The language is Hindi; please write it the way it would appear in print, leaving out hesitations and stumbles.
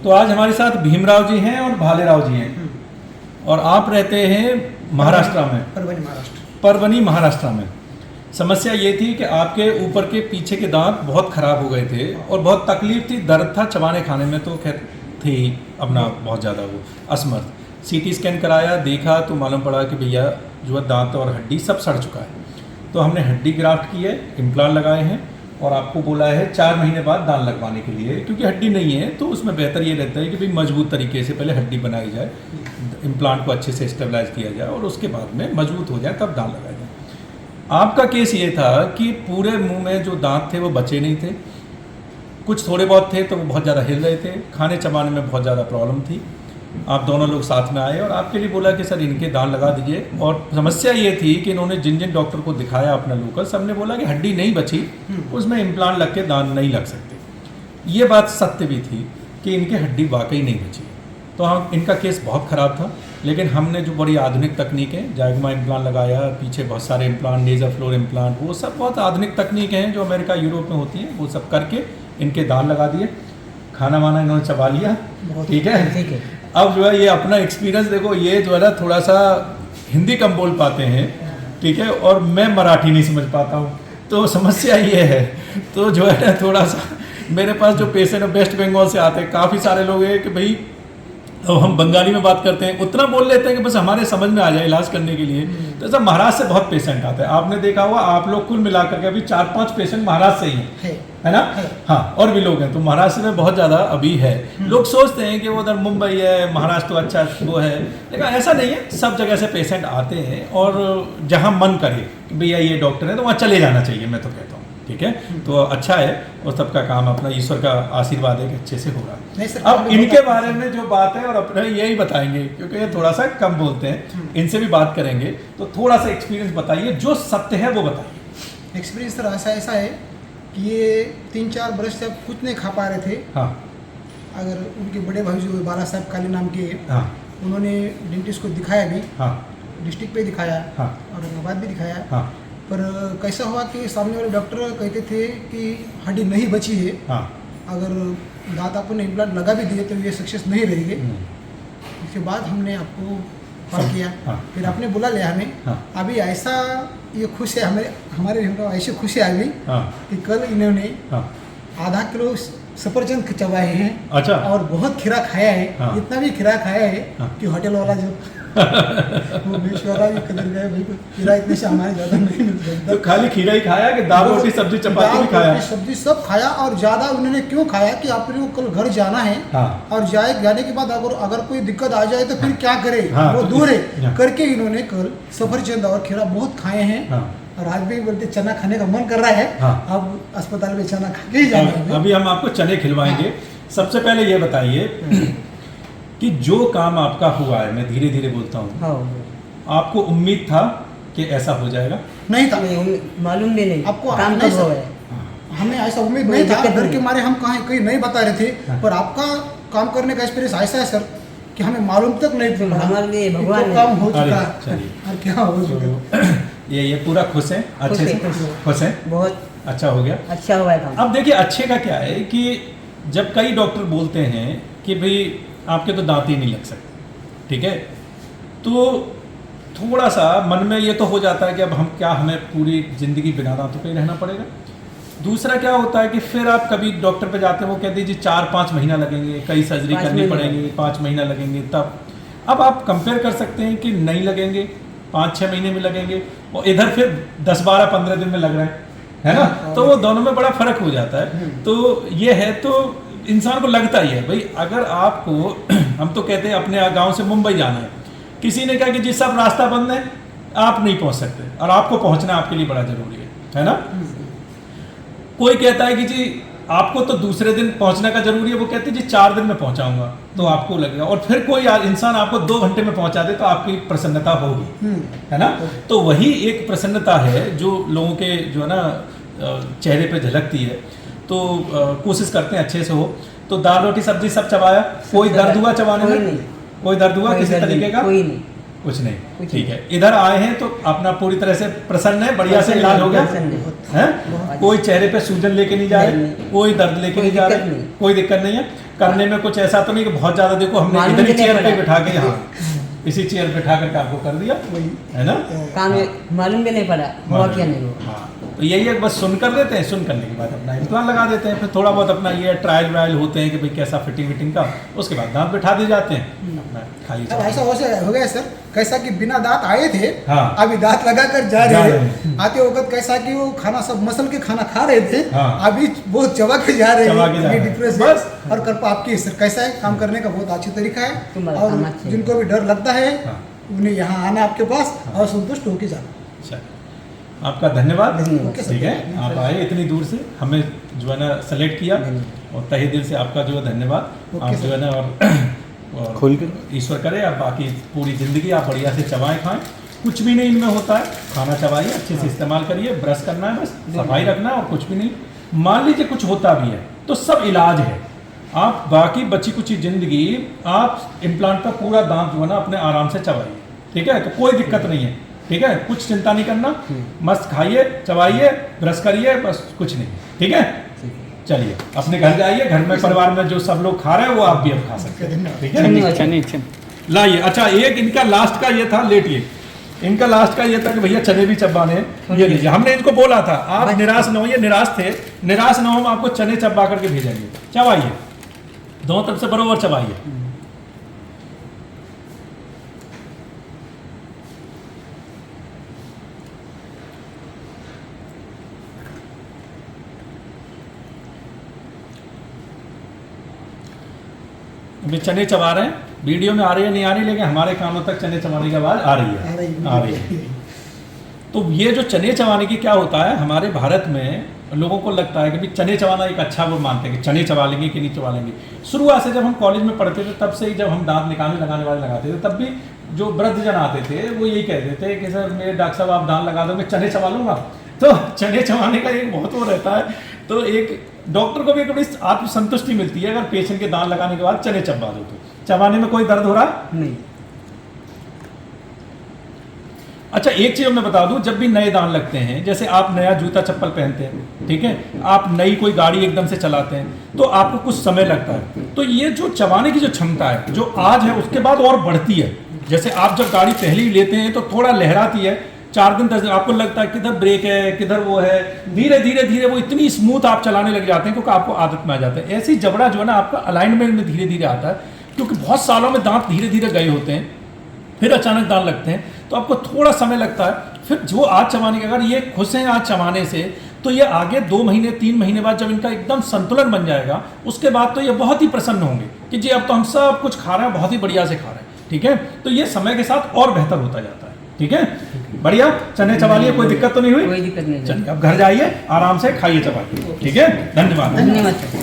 तो आज हमारे साथ भीमराव जी हैं और भालेराव जी हैं, और आप रहते हैं महाराष्ट्र में, परभनी महाराष्ट्र में। समस्या ये थी कि आपके ऊपर के पीछे के दांत बहुत खराब हो गए थे और बहुत तकलीफ थी, दर्द था, चबाने खाने में तो खैर थी अपना बहुत ज़्यादा वो असमर्थ। सीटी स्कैन कराया, देखा तो मालूम पड़ा कि भैया जो है दांत और हड्डी सब सड़ चुका है। तो हमने हड्डी ग्राफ्ट की है, इम्प्लांट लगाए हैं और आपको बोला है 4 महीने बाद दांत लगवाने के लिए, क्योंकि हड्डी नहीं है तो उसमें बेहतर ये रहता है कि भाई मजबूत तरीके से पहले हड्डी बनाई जाए, इम्प्लांट को अच्छे से स्टेबलाइज किया जाए और उसके बाद में मजबूत हो जाए तब दांत लगाया जाए। आपका केस ये था कि पूरे मुंह में जो दांत थे वो बचे नहीं थे, कुछ थोड़े बहुत थे तो वो बहुत ज़्यादा हिल रहे थे, खाने चबाने में बहुत ज़्यादा प्रॉब्लम थी। आप दोनों लोग साथ में आए और आपके लिए बोला कि सर इनके दांत लगा दीजिए। और समस्या ये थी कि इन्होंने जिन जिन डॉक्टर को दिखाया अपना लोकल, सबने बोला कि हड्डी नहीं बची, उसमें इम्प्लांट लग के दांत नहीं लग सकते। ये बात सत्य भी थी कि इनके हड्डी वाकई नहीं बची। तो हम इनका केस बहुत ख़राब था, लेकिन हमने जो बड़ी आधुनिक तकनीकें, जायगमा इम्प्लांट लगाया, पीछे बहुत सारे इम्प्लांट, नेजर फ्लोर इम्प्लांट, वो सब बहुत आधुनिक तकनीकें हैं जो अमेरिका यूरोप में होती हैं, वो सब करके इनके दांत लगा दिए, खाना वाना इन्होंने चबा लिया। ठीक है। अब जो है ये अपना एक्सपीरियंस देखो, ये जो है ना थोड़ा सा हिंदी कम बोल पाते हैं, ठीक है, और मैं मराठी नहीं समझ पाता हूँ, तो समस्या ये है। तो जो है ना थोड़ा सा मेरे पास जो पेशेंट वेस्ट बंगाल से आते हैं, काफ़ी सारे लोग हैं कि भाई अब हम बंगाली में बात करते हैं, उतना बोल लेते हैं कि बस हमारे समझ में आ जाए इलाज करने के लिए। तो ऐसा महाराष्ट्र से बहुत पेशेंट आते हैं, आपने देखा हुआ, आप लोग कुल मिलाकर के अभी 4-5 पेशेंट महाराष्ट्र से ही हैं, है ना? हाँ, और भी लोग हैं, तो महाराष्ट्र में बहुत ज़्यादा अभी है। लोग सोचते हैं कि वो उधर मुंबई है, महाराष्ट्र तो अच्छा वो है, लेकिन ऐसा नहीं है। सब जगह से पेशेंट आते हैं और जहाँ मन करे कि भैया ये डॉक्टर है तो वहाँ चले जाना चाहिए, मैं तो कहता हूँ। ठीक है, तो अच्छा है, और सबका काम अपना, ईश्वर का आशीर्वाद है कि अच्छे से हो रहा है। अब इनके बारे में जो बात है और अपने यही बताएंगे, क्योंकि ये थोड़ा सा कम बोलते हैं, इनसे भी बात करेंगे, तो थोड़ा सा एक्सपीरियंस बताइए, जो सत्य है वो बताइए। एक्सपीरियंस सर ऐसा है कि ये 3-4 बरस से कुछ नहीं खा पा रहे थे। हाँ। अगर उनके बड़े भाई जो बाला साहब काली नाम के, हाँ, उन्होंने डेंटिस्ट को दिखाया भी। हाँ, डिस्ट्रिक्ट पे दिखाया। हाँ, औरंगाबाद भी दिखाया। हाँ, पर कैसा हुआ कि सामने वाले डॉक्टर कहते थे कि हड्डी नहीं बची है। हाँ, अगर दांत आपको इम्प्लांट लगा भी दिए तो ये सक्सेस नहीं रहेंगे। उसके बाद हमने आपको कॉल किया। हाँ, फिर आपने बुला लिया हमें। हाँ, अभी ऐसा ये खुश है, हमारे ऐसी खुशी आ गई। हाँ, कि कल इन्होंने हाँ, आधा किलो सफरचंद चबाए हैं। अच्छा। और बहुत खीरा खाया है। हाँ, इतना भी खीरा खाया है। हाँ, कि होटल वाला जो वो बीच वाला भी कदर गए, भाई खीरा इतने से हमारे ज़्यादा नहीं मिल सकता। तो खाली खीरा ही खाया कि दाल रोटी सब्जी चपाती भी खाया? सब्जी सब खाया, और ज़्यादा उन्होंने क्यों खाया कि आपने कल घर जाना है। हाँ, और जाने के बाद अगर कोई दिक्कत आ जाए तो फिर क्या करे। हाँ, वो तो दूर है करके इन्होंने कल सफरचंद और खीरा बहुत खाए हैं। हाँ, और आज भी बोलते चना खाने का मन कर रहा है। हाँ, अब अस्पताल में चना खा के ही जाना है। अभी हम आपको चने खिलवाएंगे। हाँ। सबसे पहले ये बताइए कि जो काम आपका हुआ है, मैं धीरे धीरे बोलता हूँ, हाँ, आपको उम्मीद था कि ऐसा हो जाएगा? नहीं था, मालूम भी नहीं आपको काम कब हो गया। हमें ऐसा उम्मीद नहीं था, डर के मारे हम कहीं नहीं बता रहे थे। हाँ। पर आपका काम करने का एक्सपीरियंस ऐसा है सर कि हमें मालूम तक नहीं था। हमारे लिए भगवान तो काम हो चुका है। और क्या हो चुका ये पूरा खुश है, अच्छे से खुश है, बहुत अच्छा हो गया, अच्छा हुआ है। अब देखिए अच्छे का क्या है कि जब कई डॉक्टर बोलते हैं कि भाई आपके तो दांत ही नहीं लग सकते, ठीक है, तो थोड़ा सा मन में ये तो हो जाता है कि अब हमें पूरी ज़िंदगी बिना दांतों के ही रहना पड़ेगा। दूसरा क्या होता है कि फिर आप कभी डॉक्टर पे जाते हैं, वो कहते हैं जी 4-5 महीना लगेंगे, कई सर्जरी करनी पड़ेगी, 5 महीना लगेंगे, तब अब आप कंपेयर कर सकते हैं कि नहीं लगेंगे, 5-6 महीने में लगेंगे, और इधर फिर 10-12-15 दिन में लग रहे है ना, तो वो दोनों में बड़ा फर्क हो जाता है। तो ये है, तो इंसान को लगता ही है भाई, अगर आपको हम तो कहते हैं अपने गांव से मुंबई जाना है, किसी ने कहा कि जी सब रास्ता बंद है, आप नहीं पहुंच सकते, और आपको पहुंचना आपके लिए बड़ा जरूरी है ना। कोई कहता है कि जी आपको तो दूसरे दिन पहुंचने का जरूरी है, वो कहते हैं जी 4 दिन में पहुंचाऊंगा, तो आपको लगेगा। और फिर कोई इंसान आपको 2 घंटे में पहुंचा दे तो आपकी प्रसन्नता होगी, है ना। तो वही एक प्रसन्नता है जो लोगों के जो है ना चेहरे पे झलकती है। तो कोशिश करते हैं अच्छे से हो। तो दाल रोटी सब्जी सब चबाया, कोई दर्द हुआ चबाने में? कोई दर्द हुआ किसी तरीके का? कोई नहीं, कुछ नहीं, ठीक है। इधर आए हैं तो अपना पूरी तरह से प्रसन्न है, बढ़िया से इलाज हो गया है, कोई चेहरे पे सूजन लेके नहीं जा रहे, कोई दर्द लेके नहीं जा रहे, कोई दिक्कत नहीं है। करने में कुछ ऐसा तो नहीं कि बहुत ज्यादा, देखो हमने मालूम इधर ही भी नहीं चेयर पे पड़ा। बिठा के, हाँ इसी चेयर पे बिठा करके आपको कर दिया, है ना। काम मालूम भी नहीं पड़ा हुआ क्या नहीं हुआ। हाँ, तो यही है, बस सुन कर देते हैं, सुन करने के बाद अपना इम्प्लांट लगा देते हैं, फिर थोड़ा बहुत अपना ये ट्रायल वायल होते हैं कि भाई कैसा फिटिंग विटिंग का, उसके बाद दांत बिठा दिए जाते हैं, अपना खाइए अब ऐसा हो गया सर, कैसा कि बिना दांत आए थे, हाँ। अभी दांत लगा कर जा जा रहे रहे हैं। आते वक्त कैसा कि वो खाना सब मसल के खाना खा रहे थे, हाँ। अभी बहुत चबा के जा रहे चबा के जा हैं, रहे हैं। डिप्रेस बस। और कृपा आपकी सर, कैसा है काम करने का बहुत अच्छी तरीका है, तुम्हारा और काम अच्छा है। जिनको भी डर लगता है हाँ। उन्हें यहाँ आना आपके पास और संतुष्ट होके जाना। अच्छा, आपका धन्यवाद, धन्यवाद। ठीक है, आप आए इतनी दूर से, हमें जो है ना सेलेक्ट किया, और तहे दिल से आपका जो है धन्यवाद। आप जो है ना और खोल कर ईश्वर करे आप बाकी पूरी ज़िंदगी आप बढ़िया से चबाएं खाएं, कुछ भी नहीं इनमें होता है, खाना चबाइए, अच्छे से इस्तेमाल करिए, ब्रश करना है, बस सफाई रखना है और कुछ भी नहीं। मान लीजिए कुछ होता भी है तो सब इलाज है, आप बाकी बची कुछ ज़िंदगी आप इम्प्लांट का पूरा दांत जो है ना अपने आराम से चबाइए, ठीक है, तो कोई दिक्कत नहीं है, ठीक है, कुछ चिंता नहीं करना, मस्त खाइए चबाइए ब्रश करिए, बस कुछ नहीं, ठीक है। चलिए अपने घर जाइए, घर में परिवार में जो सब लोग खा रहे हैं वो आप भी अब खा सकते हैं, ठीक है। धन्यवाद। चने लाइए, अच्छा एक इनका लास्ट का ये था, लेटिए, इनका लास्ट का ये था कि भैया चने भी चबाने हैं, ये लीजिए, हमने इनको बोला था आप निराश न हो, ये निराश थे, निराश न हो, हम आपको चने चबा करके भेजेंगे, चबाइए दोनों तरफ से बरोबर चबाइए। अभी चने चबा रहे हैं, वीडियो में आ रही है नहीं आ रही, लेकिन हमारे कानों तक चने चबाने की आवाज़ आ रही है, आ रही है। तो ये जो चने चबाने की क्या होता है, हमारे भारत में लोगों को लगता है कि भाई चने चबाना एक अच्छा, वो मानते हैं कि चने चबा लेंगे कि नहीं चबा लेंगे। शुरुआत से जब हम कॉलेज में पढ़ते थे तब से ही, जब हम दांत निकालने लगाने वाले लगाते थे, तब भी जो वृद्धजन आते थे वो यही कहते थे कि सर मेरे डॉक्टर साहब आप दांत लगा दो, मैं चने चबा लूँगा। तो चने चबाने का एक बहुत वो रहता है, तो एक डॉक्टर को भी एक बड़ी आत्मसंतुष्टि मिलती है अगर पेशेंट के दांत लगाने के बाद चने चबा दो तो। चबाने में कोई दर्द हो रहा है? नहीं। अच्छा एक चीज़ मैं बता दूं, जब भी नए दांत लगते हैं, जैसे आप नया जूता चप्पल पहनते हैं, ठीक है, आप नई कोई गाड़ी एकदम से चलाते हैं, तो आपको कुछ समय लगता है, तो ये जो चबाने की जो क्षमता है जो आज है उसके बाद और बढ़ती है। जैसे आप जब गाड़ी पहले ही लेते हैं तो थोड़ा लहराती है, 4 दिन 10 दिन आपको लगता है किधर ब्रेक है किधर वो है, धीरे धीरे धीरे वो इतनी स्मूथ आप चलाने लग जाते हैं क्योंकि आपको आदत में आ जाता है। ऐसे ही जबड़ा जो है ना आपका अलाइनमेंट में धीरे धीरे आता है, क्योंकि बहुत सालों में दांत धीरे धीरे गए होते हैं, फिर अचानक दांत लगते हैं, तो आपको थोड़ा समय लगता है। फिर जो आज चबाने के, अगर ये खुश हैं आज चबाने से, तो ये आगे 2 महीने 3 महीने बाद जब इनका एकदम संतुलन बन जाएगा, उसके बाद तो ये बहुत ही प्रसन्न होंगे कि जी अब तो हम सब कुछ खा रहे हैं, बहुत ही बढ़िया से खा रहे हैं, ठीक है। तो ये समय के साथ और बेहतर होता जाता है, ठीक है। बढ़िया, चने चबा लिए, कोई दिक्कत तो नहीं हुई? कोई दिक्कत नहीं। चलिए अब घर जाइए, आराम से खाइए चबाइए, ठीक है। धन्यवाद। धन्यवाद।